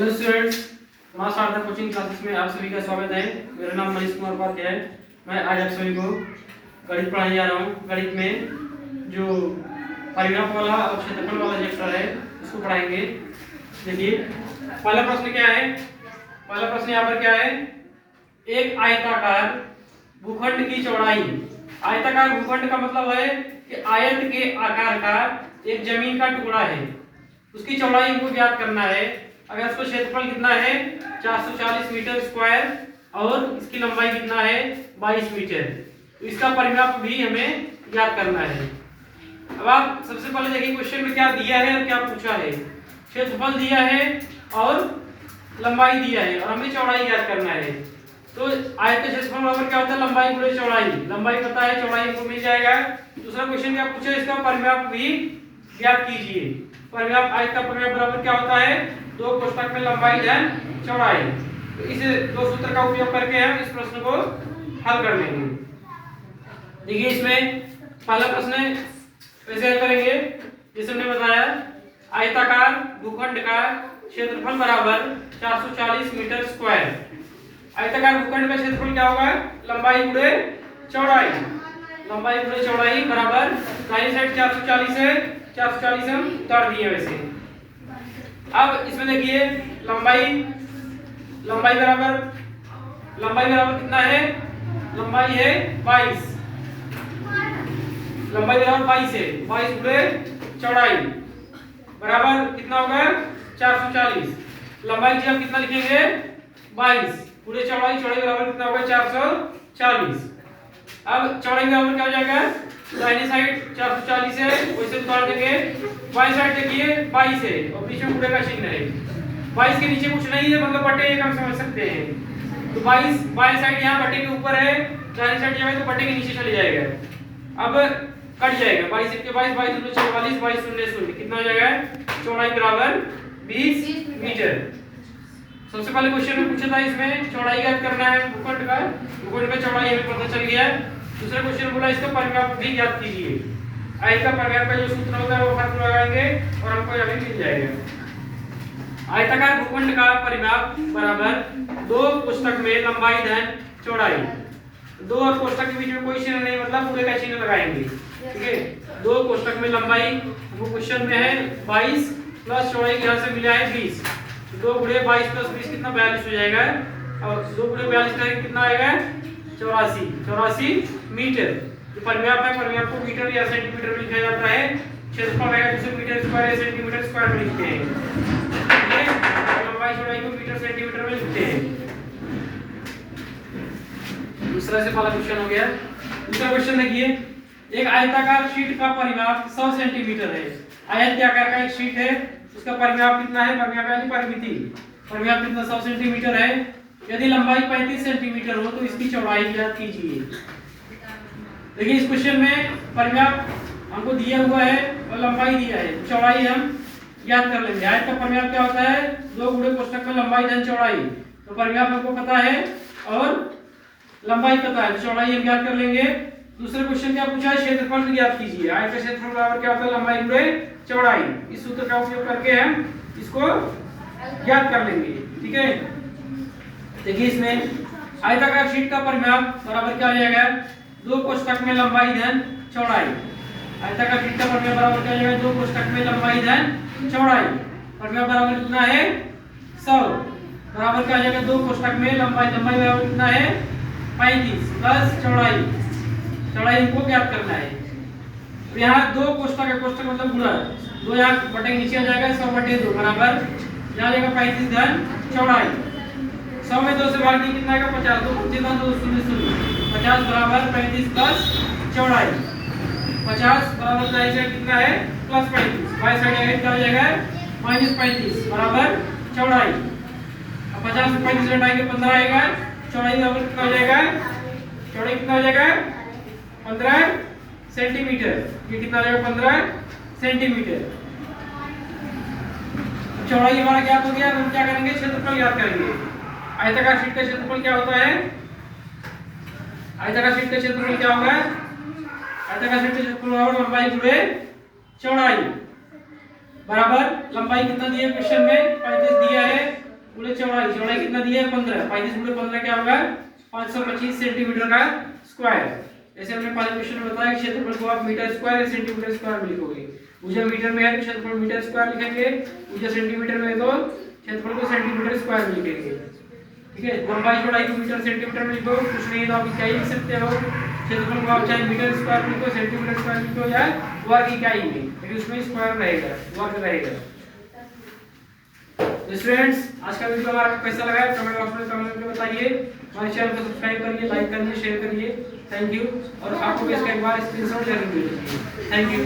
Hello students, मां Sharda coaching classes में आप सभी का स्वागत है। मेरा नाम मनीष कुमार उपाध्याय है। मैं आज आप सभी को गणित पढ़ाने जा रहा हूँ। गणित में जो परिमाप वाला और क्षेत्रफल वाला चैप्टर है उसको पढ़ाएंगे। देखिए पहला प्रश्न क्या है। पहला प्रश्न यहाँ पर क्या है, एक आयताकार भूखंड की चौड़ाई। आयताकार भूखंड का मतलब है कि आयत के आकार का एक जमीन का टुकड़ा है, उसकी चौड़ाई हमको ज्ञात करना है। अगर उसका क्षेत्रफल कितना है 440 मीटर स्क्वायर और इसकी लंबाई कितना है 22 मीटर, तो इसका परिमाप भी हमें ज्ञात करना है। अब आप सबसे पहले देखिए क्वेश्चन में क्या दिया है और क्या पूछा है। क्षेत्रफल दिया है और लंबाई दिया है और हमें चौड़ाई ज्ञात करना है। तो आयत का क्षेत्रफल बराबर क्या होता है, लंबाई गुणे चौड़ाई। लंबाई पता है, चौड़ाई हमको मिल जाएगा। दूसरा क्वेश्चन क्या पूछा, इसका परिमाप भी ज्ञात कीजिए। परिमाप, आयत का परिमाप बराबर क्या होता है, दो कोष्ठक में लंबाई धन चौड़ाई। तो इस दो सूत्र का उपयोग करके हम इस प्रश्न को हल कर लेंगे। देखिए इसमें पहला प्रश्न कैसे हल करेंगे, जैसे हमने बताया आयताकार भूखंड का क्षेत्रफल बराबर 440 मीटर स्क्वायर। आयताकार भूखंड का क्षेत्रफल क्या होगा, लंबाई गुणे चौड़ाई। लंबाई गुणे चौड़ाई बराबर दाहिनी साइड 440 है, 440 हम उतार दिए वैसे। अब इसमें देखिए लंबाई बराबर कितना है, लंबाई है 22। लंबाई बराबर 22 है, 22 गुणे चौड़ाई बराबर कितना होगा 440। लंबाई की आप कितना लिखेंगे 22 गुणे चौड़ाई, चौड़ाई बराबर कितना होगा 440। अब चौड़ाई बराबर क्या हो जाएगा, दाहिनी साइड 440 है वैसे उतार देंगे, बाईं साइड देखिए 22 है और बीच में गुणे का चिन्ह है। 22 के नीचे कुछ नहीं है, मतलब बटे एक हम समझ सकते हैं। तो 22 बाईं साइड यहाँ बटे के ऊपर है, दाहिनी साइड जाए तो बटे के नीचे चले जाएगा। अब कट जाएगा 22 के 22, 22 दूनी 44, 22 शून्य शून्य, कितना हो जाएगा, चौड़ाई बराबर 20 मीटर। सबसे पहले क्वेश्चन में पूछा था इसमें चौड़ाई ज्ञात करना है भूखंड का चौड़ाई हमें पता चल गया। दूसरा क्वेश्चन बोला इसका परिमाप भी ज्ञात कीजिए। आयत का परिमाप का जो सूत्र होता है वो फॉर्मूला लगाएंगे और हमको यह भी मिल जाएगा। आयताकार भूखंड का परिमाप बराबर दो कोष्ठक में लंबाई धन चौड़ाई। दो और कोष्ठक के बीच में कोई चिन्ह नहीं, मतलब पूरे का चिन्ह लगाएंगे। ठीक है, दो कोष्ठक में लंबाई वो क्वेश्चन में है 22 प्लस चौड़ाई यहाँ से मिला है 20। 2 गुणे 22 प्लस 20 कितना 42 हो जाएगा, और 2 गुणे 42 करेंगे कितना आएगा 84 मीटर। जो परिमाप है, परिमाप को मीटर या सेंटीमीटर में लिखा जाता है। क्षेत्रफल है जिसे मीटर स्क्वायर या सेंटीमीटर स्क्वायर में लिखते हैं। ठीक है, लंबाई चौड़ाई को मीटर सेंटीमीटर में लिखते हैं। दूसरा से पहला क्वेश्चन हो गया। दूसरा क्वेश्चन देखिए, एक आयताकार शीट का परिमाप 100 सेंटीमीटर है। आयत के आकार का एक शीट है, उसका परिमाप कितना है, परिमाप यानी परिमिति, परिमाप कितना 100 सेंटीमीटर है। यदि लंबाई 35 सेंटीमीटर हो तो इसकी चौड़ाई ज्ञात कीजिए। देखिए इस क्वेश्चन में परिमाप हमको दिया हुआ है और लंबाई दिया है, चौड़ाई हम ज्ञात कर लेंगे। आयत का परिमाप क्या होता है, 2 गुणे कोष्ठक में लंबाई धन चौड़ाई। तो परिमाप हमको पता है और लंबाई पता है, चौड़ाई हम ज्ञात कर लेंगे। दूसरे क्वेश्चन क्या पूछा है, क्षेत्रफल ज्ञात कीजिए। आयत का क्षेत्रफल बराबर क्या होता है, लंबाई गुणे चौड़ाई। इस सूत्र का उपयोग करके हम इसको ज्ञात कर लेंगे। ठीक है, देखिए इसमें आयताकार शीट का परिमाप बराबर क्या हो जाएगा, 2 कोष्ठक में लंबाई धन चौड़ाई। आयताकार शीट का परिमाप बराबर क्या हो जाएगा, 2 कोष्ठक में लंबाई धन चौड़ाई। परिमाप बराबर कितना है 100, बराबर क्या हो जाएगा 2 कोष्ठक में लंबाई बराबर कितना है 35 प्लस चौड़ाई। चौड़ाई हमको ज्ञात करना है। तो यहाँ 2 कोष्ठक है, कोष्ठक मतलब गुणा, 2 यहाँ बटे नीचे आ जाएगा 100 बटे 2 बराबर यहाँ आ जाएगा 35 धन चौड़ाई। 100 में 2 से भाग दिए कितना आएगा 50, 2 2 शून्य शून्य, 50 बराबर 35 प्लस चौड़ाई। 50 बराबर कितना है प्लस 35, बाई साइड क्या हो जाएगा -35 बराबर चौड़ाई। अब 50 में 35 घटाएंगे 15 आएगा, चौड़ाई बराबर कितना हो जाएगा, चौड़ाई कितना हो जाएगा 15 सेंटीमीटर। ये कितना आ जाएगा 15 सेंटीमीटर। चौड़ाई हमारा ज्ञात हो गया, हम क्या करेंगे क्षेत्रफल ज्ञात करेंगे। आयताकार शीट का क्षेत्रफल क्या होता है, आयताकार शीट का क्षेत्रफल क्या होगा, आयताकार शीट का क्षेत्रफल बराबर लंबाई गुणे चौड़ाई बराबर लंबाई कितना दिया क्वेश्चन में 35 दिया है बोले चौड़ाई, चौड़ाई कितना दिया है 15, 35 गुणे 15 क्या होगा 525 सेंटीमीटर का स्क्वायर। जैसे हमने पहले क्वेश्चन में बताया कि क्षेत्रफल को आप मीटर स्क्वायर या सेंटीमीटर स्क्वायर में लिखोगे। भुजा मीटर में है तो क्षेत्रफल मीटर स्क्वायर लिखेंगे, भुजा सेंटीमीटर में है तो क्षेत्रफल को सेंटीमीटर स्क्वायर में लिखेंगे। ठीक है, लंबाई चौड़ाई को मीटर सेंटीमीटर में लिखो, कुछ नहीं तो आप इकाई लिख सकते हो। क्षेत्रफल को आप चाहे मीटर स्क्वायर लिखो, सेंटीमीटर स्क्वायर लिखो या वर्ग इकाई में, लेकिन उसमें स्क्वायर रहेगा, वर्ग रहेगा। तो स्टूडेंट्स, आज का वीडियो हमारा कैसा लगा कमेंट बॉक्स में कमेंट करके बताइए। हमारे चैनल को सब्सक्राइब करिए, लाइक करिए, शेयर करिए। Thank you. और आपको इसका एक बार स्क्रीनशॉट जरूर लीजिए। Thank you.